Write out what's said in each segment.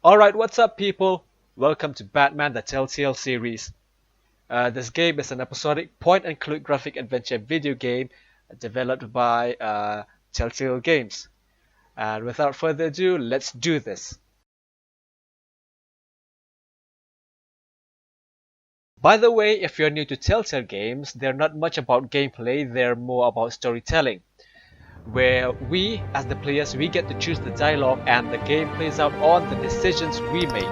Alright, what's up people? Welcome to Batman the Telltale Series. This game is an episodic point-and-click graphic adventure video game developed by Telltale Games. And without further ado, let's do this. By the way, if you're new to Telltale Games, they're not much about gameplay, they're more about storytelling. Where we, as the players, we get to choose the dialogue and the game plays out on the decisions we make.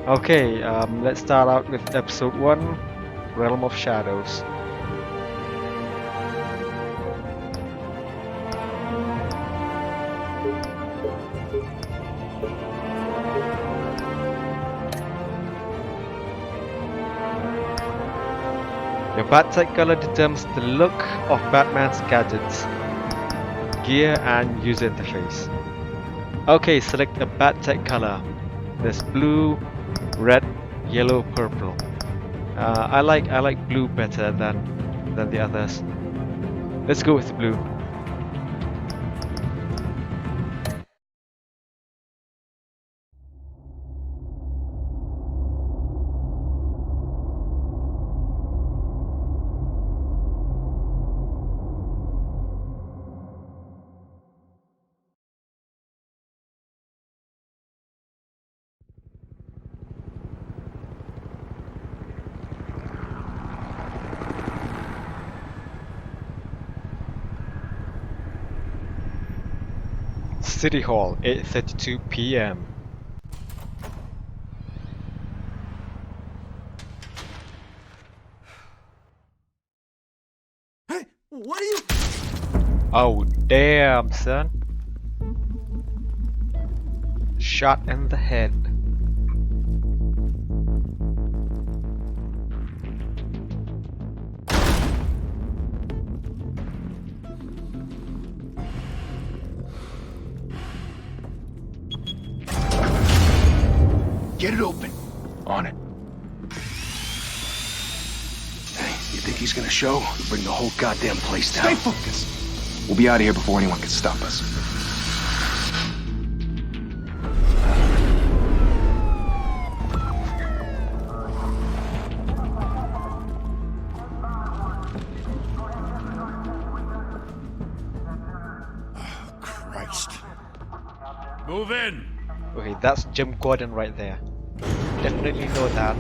Okay, let's start out with episode 1, Realm of Shadows. Your bat-type color determines the look of Batman's gadgets, gear and user interface. Okay, select a bat-type color. There's blue, red, yellow, purple. I like blue better than the others. Let's go with blue. City Hall, 8:32 p.m. Hey, what are you? Oh damn, son. Shot in the head. Get it open. On it. Hey, you think he's gonna show? Bring the whole goddamn place down. Stay focused. We'll be out of here before anyone can stop us. Oh, Christ. Move in. Okay, that's Jim Gordon right there. Definitely know that.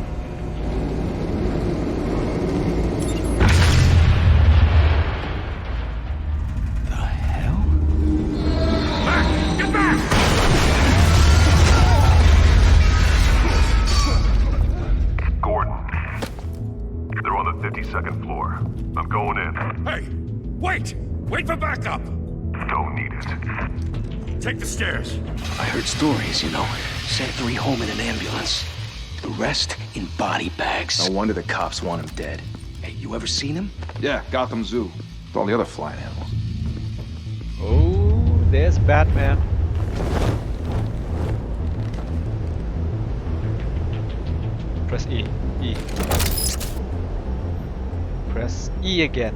The hell? Back! Get back! Gordon. They're on the 52nd floor. I'm going in. Hey! Wait! Wait for backup! Don't need it. Take the stairs. I heard stories, you know. Sent 3 home in an ambulance. The rest in body bags. No wonder the cops want him dead. Hey, you ever seen him? Yeah, Gotham Zoo. With all the other flying animals. Oh, there's Batman. Press E. E. Press E again.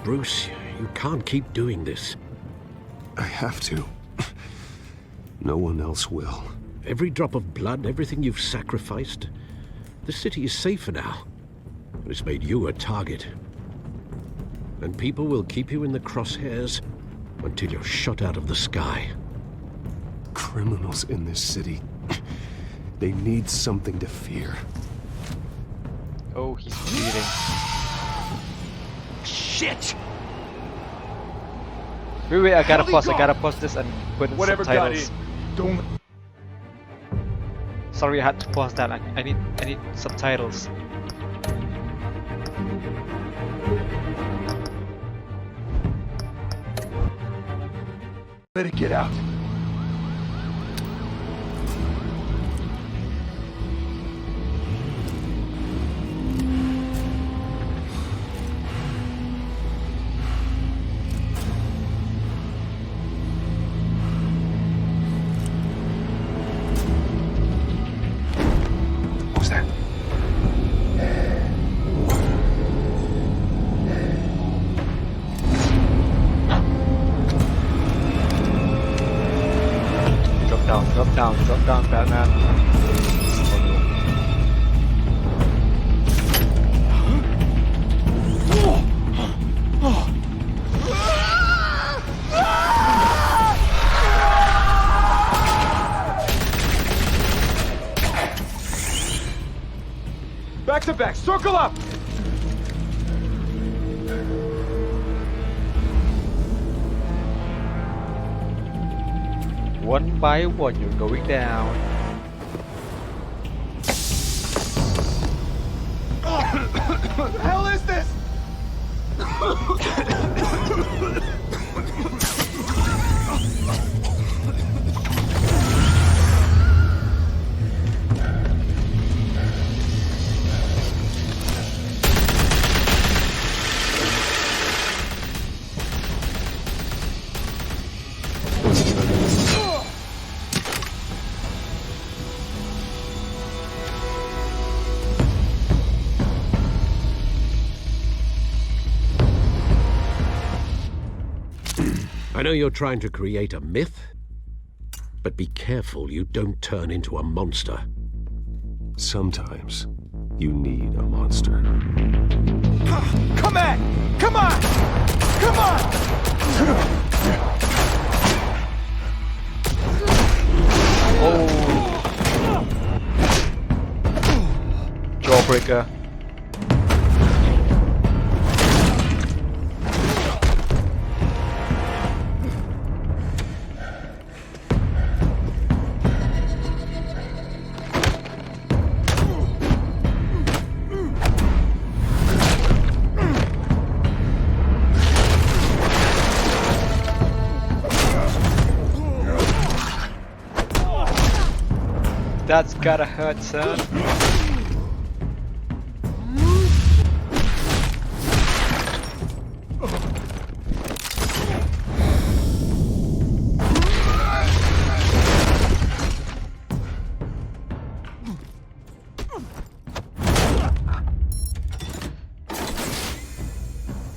Bruce, you can't keep doing this. I have to. No one else will. Every drop of blood, everything you've sacrificed. The city is safer now. It's made you a target. And people will keep you in the crosshairs until you're shot out of the sky. Criminals in this city. They need something to fear. Oh, he's bleeding. Shit! Wait, I gotta pause this and put in Whatever got subtitles. in. Don't. Sorry, I had to pause that. I need subtitles. Let it get out. What was that? Drop down, Batman. Back to back, circle up! One by one, you're going down. What the hell is this? I know you're trying to create a myth, but be careful you don't turn into a monster. Sometimes you need a monster. Come on! Come on! Come on! Oh! Jawbreaker. That's gotta hurt, son.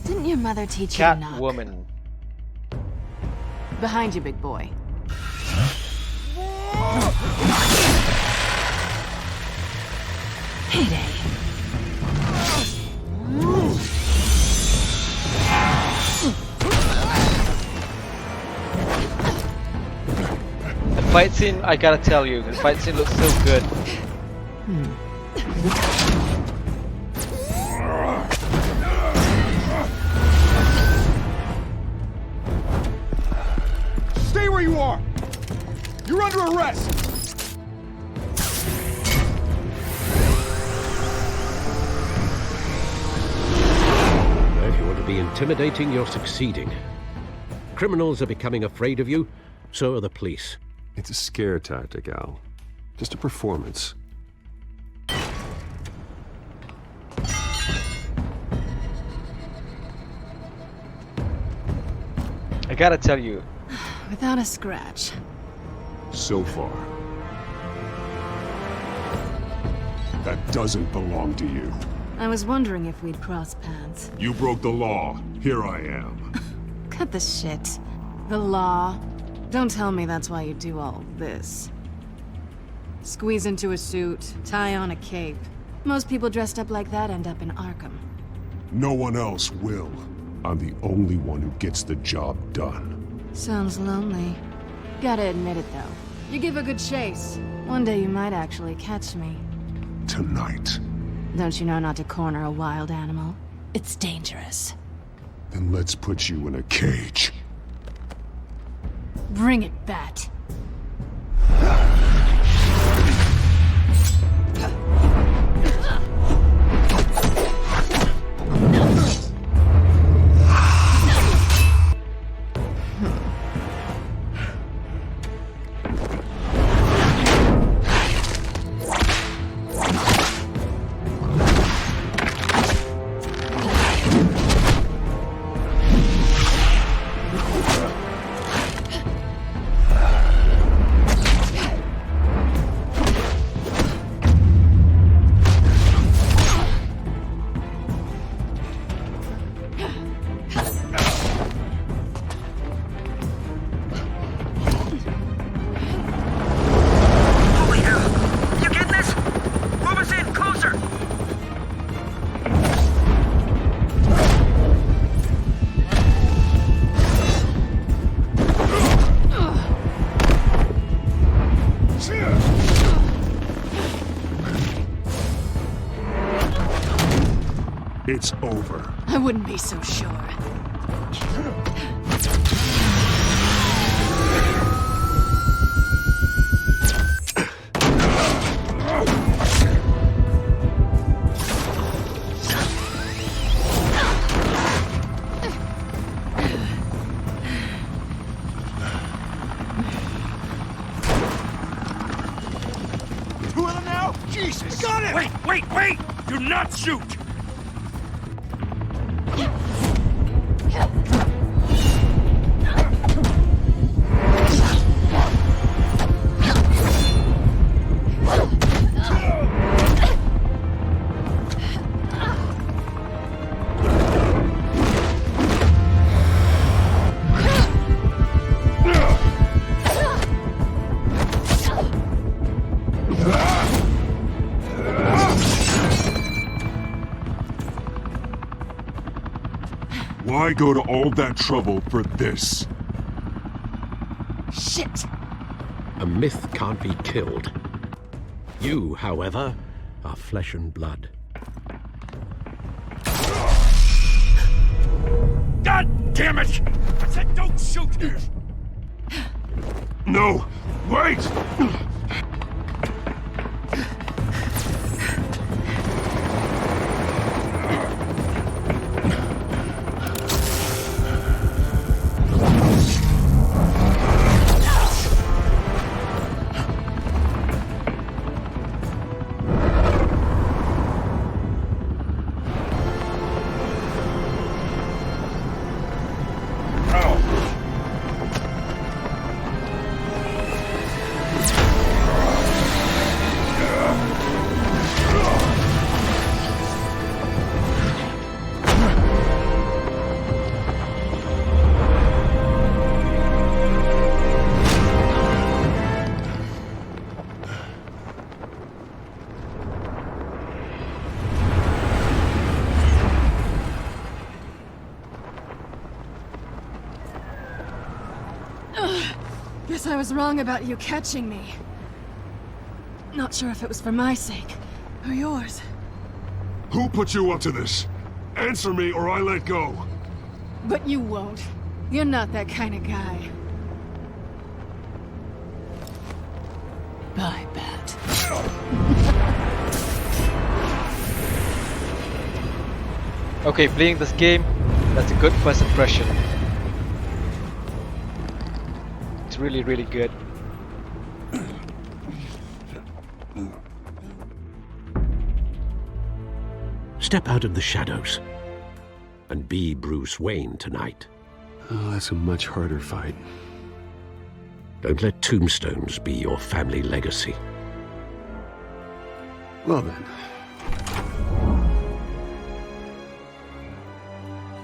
Didn't your mother teach you to knock? Catwoman. Behind you, big boy. Heyday. The fight scene, I gotta tell you, the fight scene looks so good. Stay where you are! You're under arrest! If you want to be intimidating, you're succeeding. Criminals are becoming afraid of you, so are the police. It's a scare tactic, Al. Just a performance. I gotta tell you, Without a scratch. So far. That doesn't belong to you. I was wondering if we'd cross paths. You broke the law. Here I am. Cut the shit. The law. Don't tell me that's why you do all this. Squeeze into a suit, tie on a cape. Most people dressed up like that end up in Arkham. No one else will. I'm the only one who gets the job done. Sounds lonely. Gotta admit it, though. You give a good chase. One day you might actually catch me. Tonight. Don't you know not to corner a wild animal? It's dangerous. Then let's put you in a cage. Bring it, Bat. It's over. I wouldn't be so sure. Two of them now? Jesus! Got it! Wait! Do not shoot! Why go to all that trouble for this? Shit! A myth can't be killed. You, however, are flesh and blood. God damn it! I said don't shoot! No! Wait! Guess I was wrong about you catching me. Not sure if it was for my sake, or yours. Who put you up to this? Answer me or I let go. But you won't. You're not that kind of guy. Bye, Bat. Okay, playing this game, that's a good first impression. It's really, really good. Step out of the shadows and be Bruce Wayne tonight. Oh, that's a much harder fight. Don't let tombstones be your family legacy. Well then.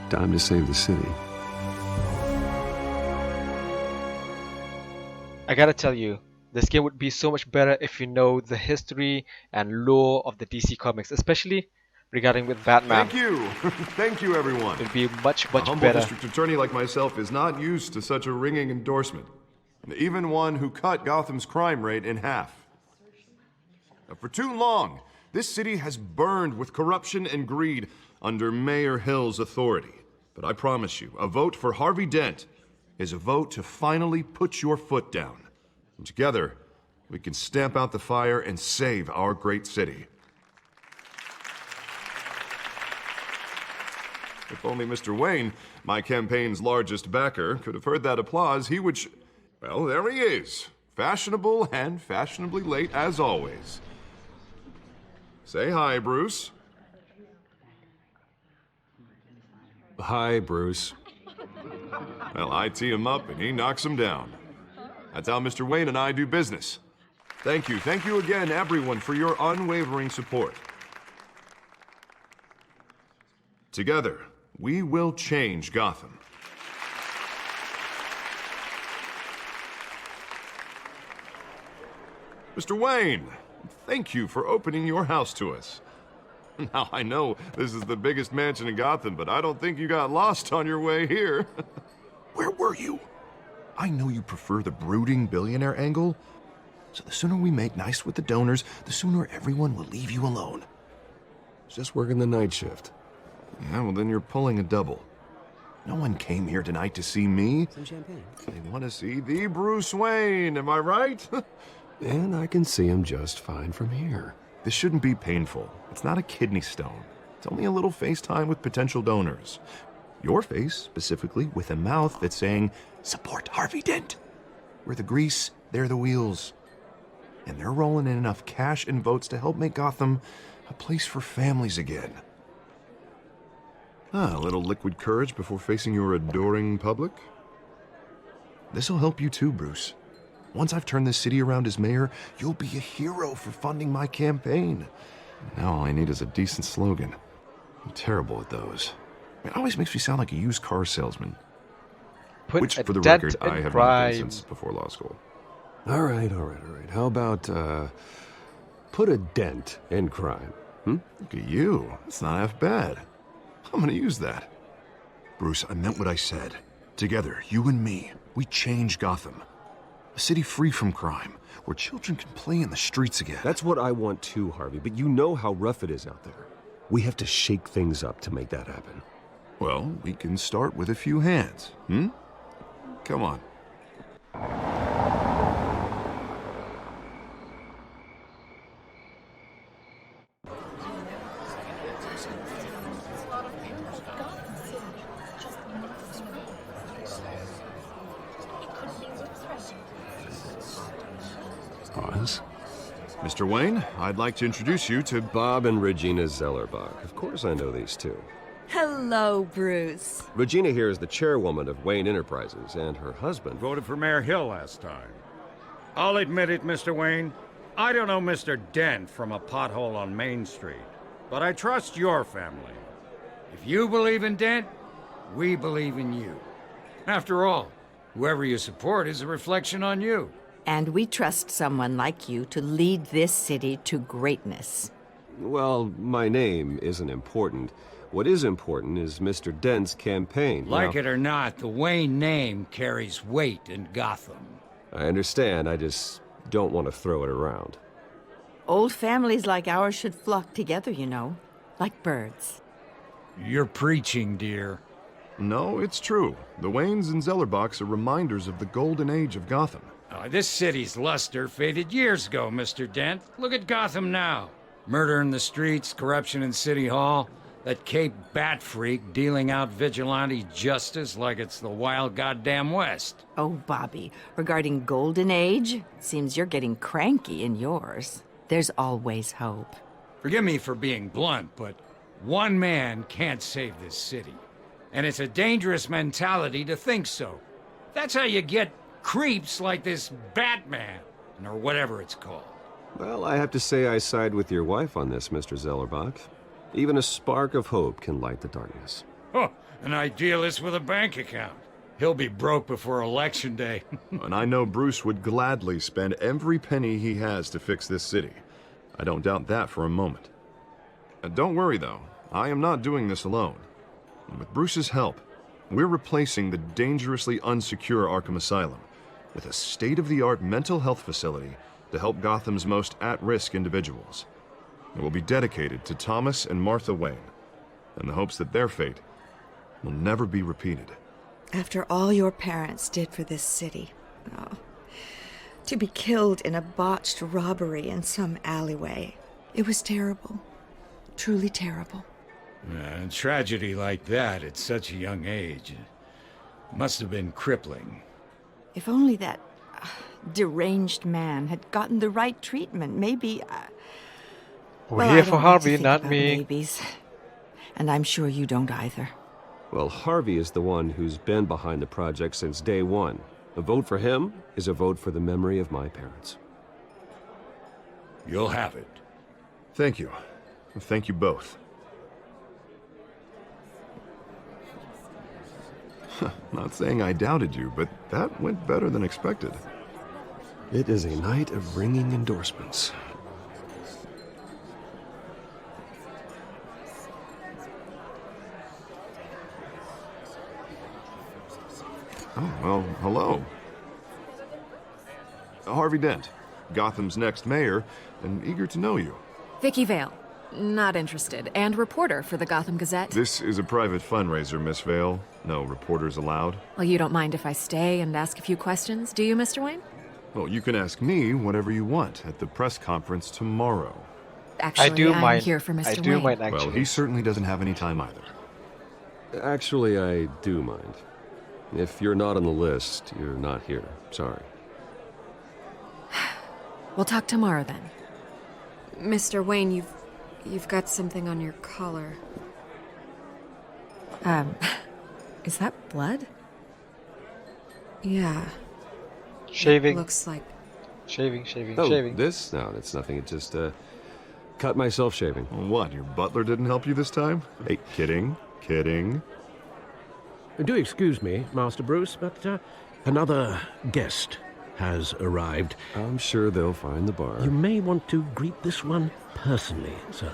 Time to save the city. I gotta tell you, this game would be so much better if you know the history and lore of the DC comics, especially regarding with Batman. Thank you. Thank you, everyone. It'd be much, A much humble better. district attorney like myself is not used to such a ringing endorsement. Even one who cut Gotham's crime rate in half. For too long, this city has burned with corruption and greed under Mayor Hill's authority. But I promise you, a vote for Harvey Dent is a vote to finally put your foot down. And together, we can stamp out the fire and save our great city. If only Mr. Wayne, my campaign's largest backer, could have heard that applause, he would well, there he is. Fashionable and fashionably late as always. Say hi, Bruce. Hi, Bruce. Well, I tee him up and he knocks him down. That's how Mr. Wayne and I do business. Thank you again, everyone, for your unwavering support. Together, we will change Gotham. Mr. Wayne, thank you for opening your house to us. Now, I know this is the biggest mansion in Gotham, but I don't think you got lost on your way here. Where were you? I know you prefer the brooding billionaire angle, so the sooner we make nice with the donors, the sooner everyone will leave you alone. Just working the night shift. Yeah, well then you're pulling a double. No one came here tonight to see me. Some champagne. They want to see the Bruce Wayne, am I right? And I can see him just fine from here. This shouldn't be painful. It's not a kidney stone. It's only a little FaceTime with potential donors. Your face, specifically, with a mouth that's saying, support Harvey Dent. We're the grease, they're the wheels. And they're rolling in enough cash and votes to help make Gotham a place for families again. A little liquid courage before facing your adoring public. This'll help you too, Bruce. Once I've turned this city around as mayor, you'll be a hero for funding my campaign. Now all I need is a decent slogan. I'm terrible at those. It always makes me sound like a used car salesman. Which, for the record, I have not been since before law school. All right. How about, put a dent in crime? Look at you. That's not half bad. I'm gonna use that. Bruce, I meant what I said. Together, you and me, we change Gotham. A city free from crime, where children can play in the streets again. That's what I want too, Harvey, but you know how rough it is out there. We have to shake things up to make that happen. Well, we can start with a few hands, Come on. Muss? Mr. Wayne, I'd like to introduce you to Bob and Regina Zellerbach. Of course I know these two. Hello, Bruce. Regina here is the chairwoman of Wayne Enterprises, and her husband... Voted for Mayor Hill last time. I'll admit it, Mr. Wayne. I don't know Mr. Dent from a pothole on Main Street, but I trust your family. If you believe in Dent, we believe in you. After all, whoever you support is a reflection on you. And we trust someone like you to lead this city to greatness. Well, my name isn't important. What is important is Mr. Dent's campaign. Like it or not, the Wayne name carries weight in Gotham. I understand, I just don't want to throw it around. Old families like ours should flock together, you know, like birds. You're preaching, dear. No, it's true. The Waynes and Zellerbachs are reminders of the golden age of Gotham. This city's luster faded years ago, Mr. Dent. Look at Gotham now. Murder in the streets, corruption in City Hall, that Cape Bat freak dealing out vigilante justice like it's the wild goddamn West. Oh, Bobby, regarding Golden Age, seems you're getting cranky in yours. There's always hope. Forgive me for being blunt, but one man can't save this city. And it's a dangerous mentality to think so. That's how you get creeps like this Batman, or whatever it's called. Well, I have to say I side with your wife on this, Mr. Zellerbach. Even a spark of hope can light the darkness. Oh, an idealist with a bank account. He'll be broke before Election Day. And I know Bruce would gladly spend every penny he has to fix this city. I don't doubt that for a moment. Don't worry, though. I am not doing this alone. And with Bruce's help, we're replacing the dangerously unsecure Arkham Asylum with a state-of-the-art mental health facility to help Gotham's most at-risk individuals. It will be dedicated to Thomas and Martha Wayne, in the hopes that their fate will never be repeated. After all your parents did for this city, to be killed in a botched robbery in some alleyway, it was terrible. Truly terrible. A tragedy like that at such a young age must have been crippling. If only that deranged man had gotten the right treatment, maybe... We're here for Harvey, not me. Babies. And I'm sure you don't either. Well, Harvey is the one who's been behind the project since day one. A vote for him is a vote for the memory of my parents. You'll have it. Thank you. Thank you both. Not saying I doubted you, but that went better than expected. It is a night of ringing endorsements. Oh, well, hello. Harvey Dent, Gotham's next mayor, and eager to know you. Vicky Vale. Not interested. And reporter for the Gotham Gazette. This is a private fundraiser, Miss Vale. No reporters allowed. Well, you don't mind if I stay and ask a few questions, do you, Mr. Wayne? Well, you can ask me whatever you want at the press conference tomorrow. Actually, I'm mind. here for Mr. I do Wayne. mind, actually. Well, he certainly doesn't have any time either. Actually, I do mind. If you're not on the list, you're not here. Sorry. We'll talk tomorrow then. Mr. Wayne, you've got something on your collar. Is that blood? Yeah. Shaving. Looks like... Shaving. Oh, this? No, it's nothing. It just, cut myself shaving. What, your butler didn't help you this time? Hey, kidding. Do excuse me, Master Bruce, but another guest has arrived. I'm sure they'll find the bar. You may want to greet this one personally, sir.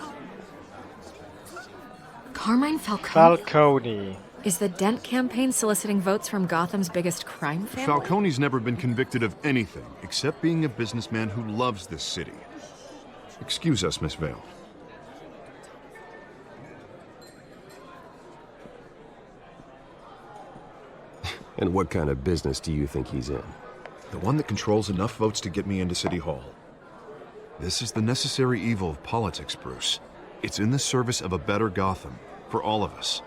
Carmine Falcone? Falcone. Is the Dent campaign soliciting votes from Gotham's biggest crime family? Falcone's never been convicted of anything except being a businessman who loves this city. Excuse us, Miss Vale. And what kind of business do you think he's in? The one that controls enough votes to get me into City Hall. This is the necessary evil of politics, Bruce. It's in the service of a better Gotham, for all of us.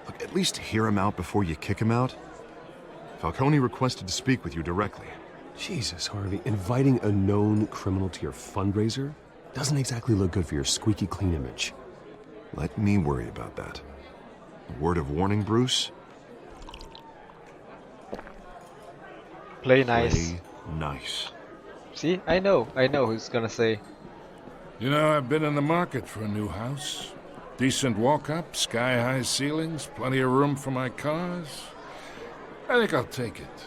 Look, at least hear him out before you kick him out. Falcone requested to speak with you directly. Jesus, Harvey, inviting a known criminal to your fundraiser doesn't exactly look good for your squeaky clean image. Let me worry about that. A word of warning, Bruce? Play nice. Play nice. See, I know who's gonna say. You know, I've been in the market for a new house. Decent walk-up, sky-high ceilings, plenty of room for my cars. I think I'll take it.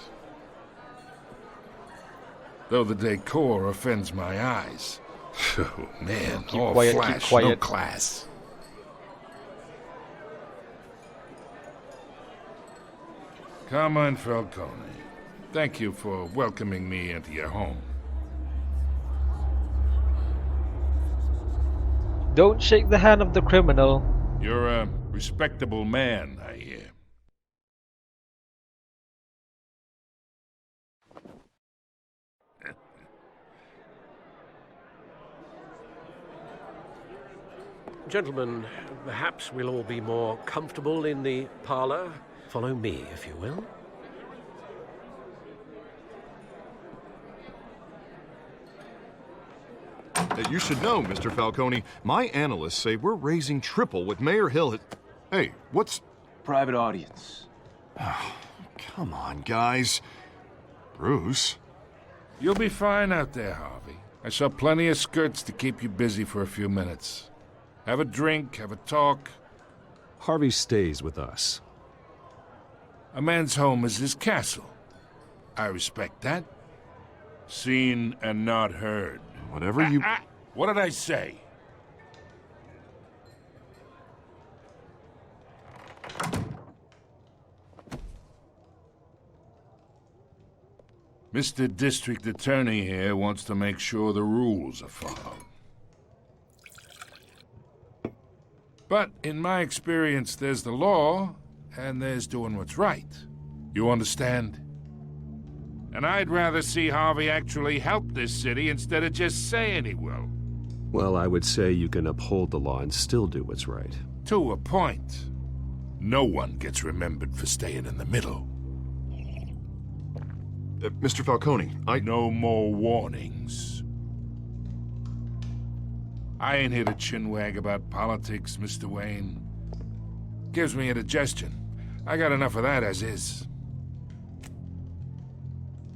Though the decor offends my eyes. Oh, man, Keep all quiet, flash, keep quiet. no class. Carmine Falcone, thank you for welcoming me into your home. Don't shake the hand of the criminal. You're a respectable man, I hear. Gentlemen, perhaps we'll all be more comfortable in the parlor. Follow me, if you will. You should know, Mr. Falcone, my analysts say we're raising triple what Mayor Hill had... Hey, what's... Private audience. Come on, guys. Bruce? You'll be fine out there, Harvey. I saw plenty of skirts to keep you busy for a few minutes. Have a drink, have a talk. Harvey stays with us. A man's home is his castle. I respect that. Seen and not heard. Whatever you... What did I say? Mr. District Attorney here wants to make sure the rules are followed. But in my experience, there's the law, and there's doing what's right. You understand? And I'd rather see Harvey actually help this city instead of just saying he will. Well, I would say you can uphold the law and still do what's right. To a point. No one gets remembered for staying in the middle. Mr. Falcone, No more warnings. I ain't here to chinwag about politics, Mr. Wayne. Gives me indigestion. I got enough of that as is.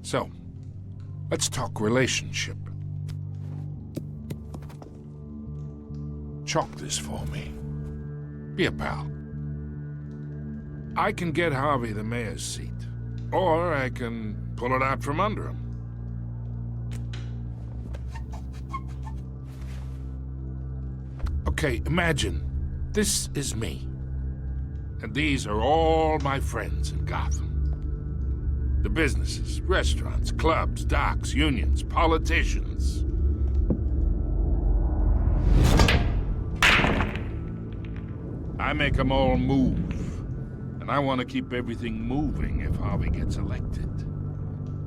So, let's talk relationship. Chalk this for me. Be a pal. I can get Harvey the mayor's seat, or I can pull it out from under him. Okay, imagine this is me, and these are all my friends in Gotham. The businesses, restaurants, clubs, docks, unions, politicians. I make them all move. And I want to keep everything moving if Harvey gets elected.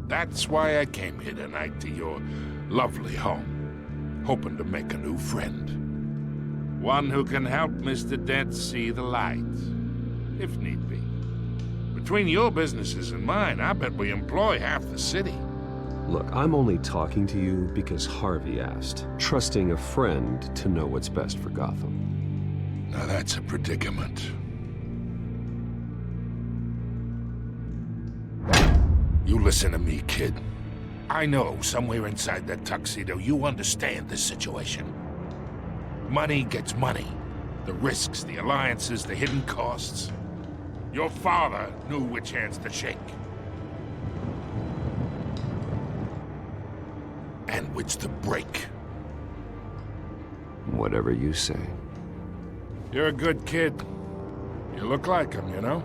That's why I came here tonight to your lovely home, hoping to make a new friend. One who can help Mr. Dent see the light, if need be. Between your businesses and mine, I bet we employ half the city. Look, I'm only talking to you because Harvey asked, trusting a friend to know what's best for Gotham. Now that's a predicament. You listen to me, kid. I know somewhere inside that tuxedo you understand this situation. Money gets money. The risks, the alliances, the hidden costs. Your father knew which hands to shake. And which to break. Whatever you say. You're a good kid. You look like him, you know?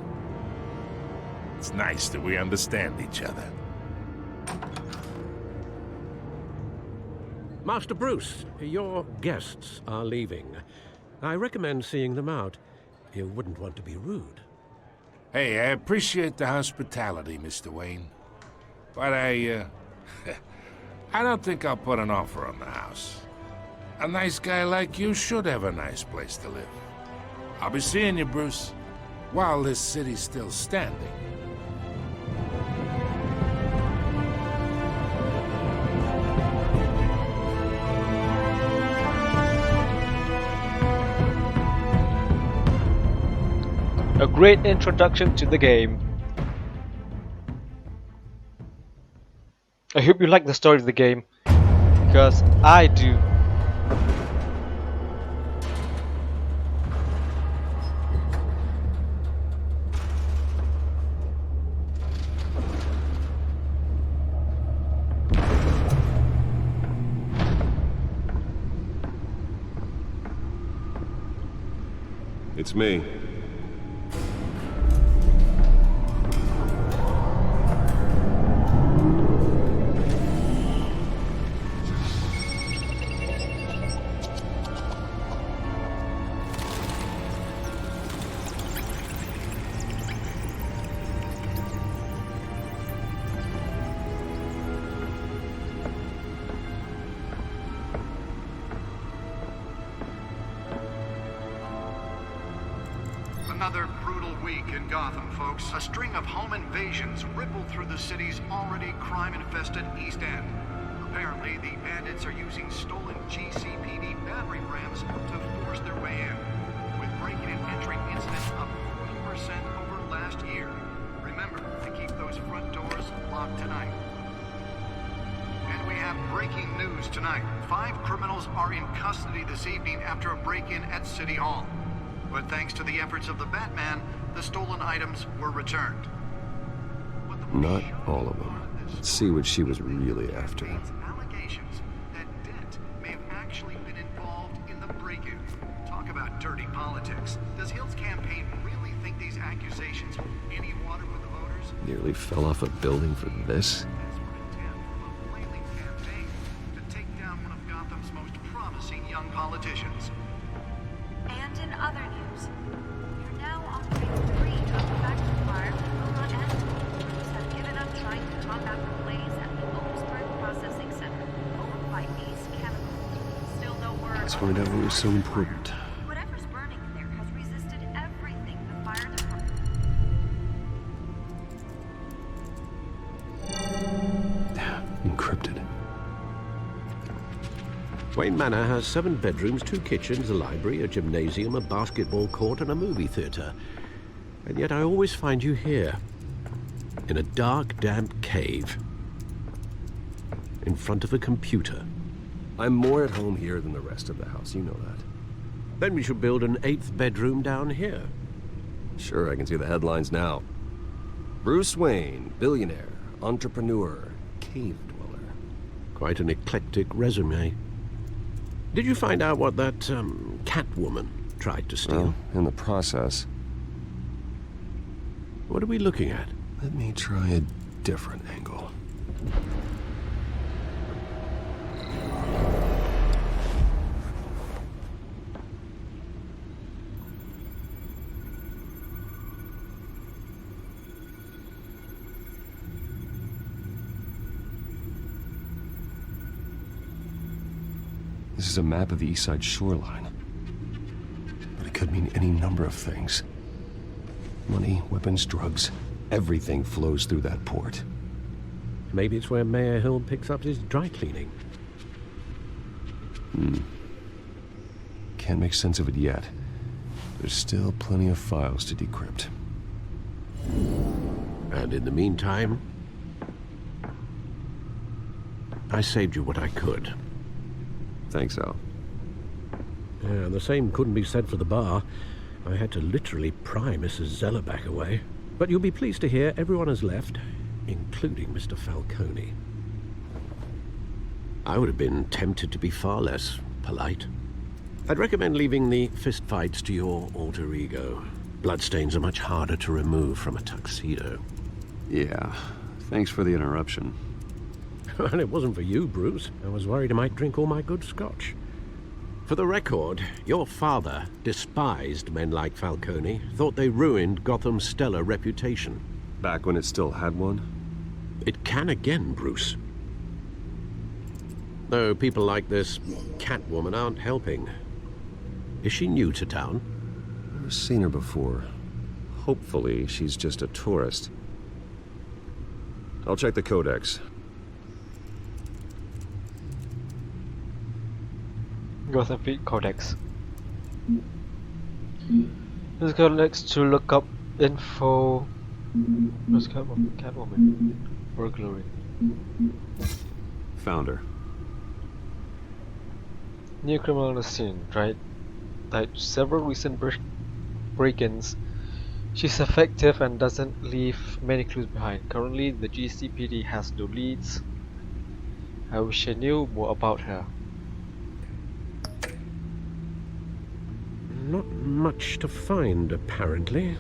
It's nice that we understand each other. Master Bruce, your guests are leaving. I recommend seeing them out. You wouldn't want to be rude. Hey, I appreciate the hospitality, Mr. Wayne. But I don't think I'll put an offer on the house. A nice guy like you should have a nice place to live. I'll be seeing you, Bruce, while this city's still standing. A great introduction to the game. I hope you like the story of the game, because I do. It's me. Another brutal week in Gotham, folks. A string of home invasions rippled through the city's already crime-infested East End. Apparently, the bandits are using stolen GCPD battering rams to force their way in, with breaking and entering incidents up 40% over last year. Remember to keep those front doors locked tonight. And we have breaking news tonight. 5 criminals are in custody this evening after a break-in at City Hall. But thanks to the efforts of the Batman, the stolen items were returned. Not all of them. Let's see what she was really after. Allegations that Dent may have actually been involved in the break-in. Talk about dirty politics. Does Hill's campaign really think these accusations hold any water with the voters? Nearly fell off a building for this. A flailing campaign to take down one of Gotham's most promising young politicians. And in other news, you're now operating 3 of the factory fires that will not end. Crews have given up trying to combat the blaze at the Oakspur Processing Center, owned by Ace Chemical. Still no word. Let's find out what was so important. Whatever's burning in there has resisted everything the fire department. Encrypted. Wayne Manor has 7 bedrooms, 2 kitchens, a library, a gymnasium, a basketball court, and a movie theater. And yet I always find you here, in a dark, damp cave, in front of a computer. I'm more at home here than the rest of the house, you know that. Then we should build an 8th bedroom down here. Sure, I can see the headlines now. Bruce Wayne, billionaire, entrepreneur, cave dweller. Quite an eclectic resume. Did you find out what that, Catwoman tried to steal? Well, in the process. What are we looking at? Let me try a different angle. This is a map of the east side shoreline. But it could mean any number of things. Money, weapons, drugs, everything flows through that port. Maybe it's where Mayor Hill picks up his dry cleaning. Can't make sense of it yet. There's still plenty of files to decrypt. And in the meantime, I saved you what I could. Thanks, Al. Yeah, the same couldn't be said for the bar. I had to literally pry Mrs. Zellerback away. But you'll be pleased to hear everyone has left, including Mr. Falcone. I would have been tempted to be far less polite. I'd recommend leaving the fistfights to your alter ego. Bloodstains are much harder to remove from a tuxedo. Yeah, thanks for the interruption. And it wasn't for you, Bruce. I was worried I might drink all my good scotch. For the record, your father despised men like Falcone, thought they ruined Gotham's stellar reputation. Back when it still had one? It can again, Bruce. Though people like this Catwoman aren't helping. Is she new to town? Never seen her before. Hopefully, she's just a tourist. I'll check the codex. Gotham Fleet Codex. This codex to look up info. Where's Catwoman? Burglary. Found her. New criminal on the scene, right? Like several recent break-ins. She's effective and doesn't leave many clues behind. Currently, the GCPD has no leads. I wish I knew more about her. Not much to find, apparently.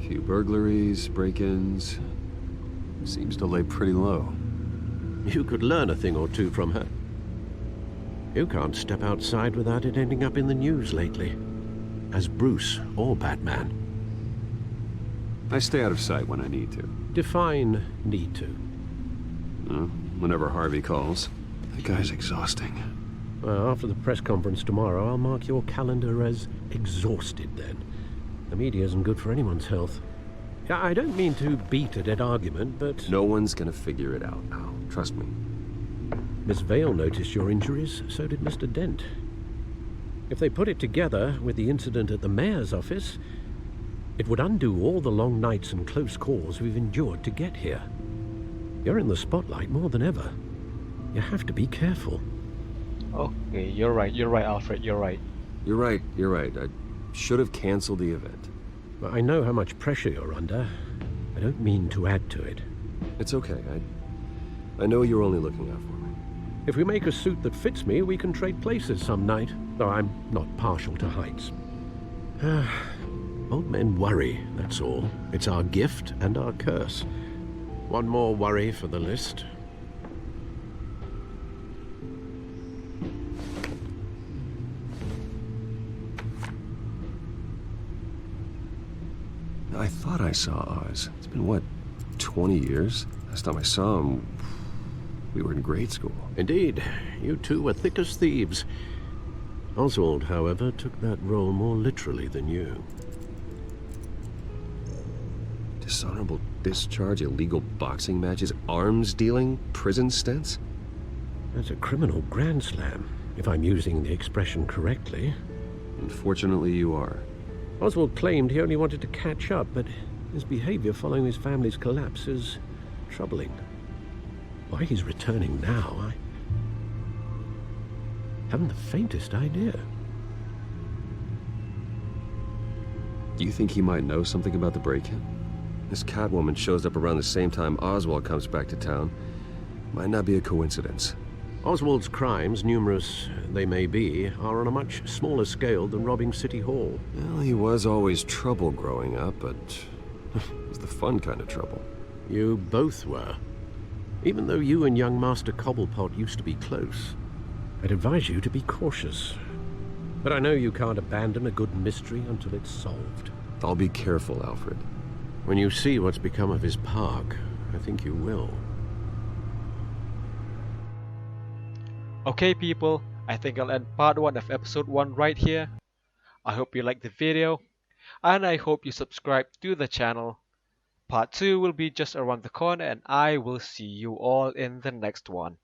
Few burglaries, break-ins. Seems to lay pretty low. You could learn a thing or two from her. You can't step outside without it ending up in the news lately. As Bruce or Batman. I stay out of sight when I need to. Define need to. Whenever Harvey calls. That guy's exhausting. Well, after the press conference tomorrow, I'll mark your calendar as exhausted then. The media isn't good for anyone's health. I don't mean to beat a dead argument, but... No one's gonna figure it out, Al. Trust me. Miss Vale noticed your injuries, so did Mr. Dent. If they put it together with the incident at the mayor's office, it would undo all the long nights and close calls we've endured to get here. You're in the spotlight more than ever. You have to be careful. Okay, you're right, Alfred, you're right. You're right. I should have canceled the event. I know how much pressure you're under. I don't mean to add to it. It's okay. I know you're only looking out for me. If we make a suit that fits me, we can trade places some night, though I'm not partial to heights. Old men worry, that's all. It's our gift and our curse. One more worry for the list. I thought I saw Oz. It's been, what, 20 years? Last time I saw him, we were in grade school. Indeed. You two were thick as thieves. Oswald, however, took that role more literally than you. Dishonorable discharge, illegal boxing matches, arms dealing, prison stints? That's a criminal grand slam, if I'm using the expression correctly. Unfortunately, you are. Oswald claimed he only wanted to catch up, but his behavior following his family's collapse is troubling. Why he's returning now, I haven't the faintest idea. Do you think he might know something about the break-in? This Catwoman shows up around the same time Oswald comes back to town. Might not be a coincidence. Oswald's crimes, numerous they may be, are on a much smaller scale than robbing City Hall. Well, he was always trouble growing up, but it was the fun kind of trouble. You both were. Even though you and young Master Cobblepot used to be close, I'd advise you to be cautious. But I know you can't abandon a good mystery until it's solved. I'll be careful, Alfred. When you see what's become of his park, I think you will. Okay people, I think I'll end part 1 of episode 1 right here. I hope you liked the video, and I hope you subscribe to the channel. Part 2 will be just around the corner, and I will see you all in the next one.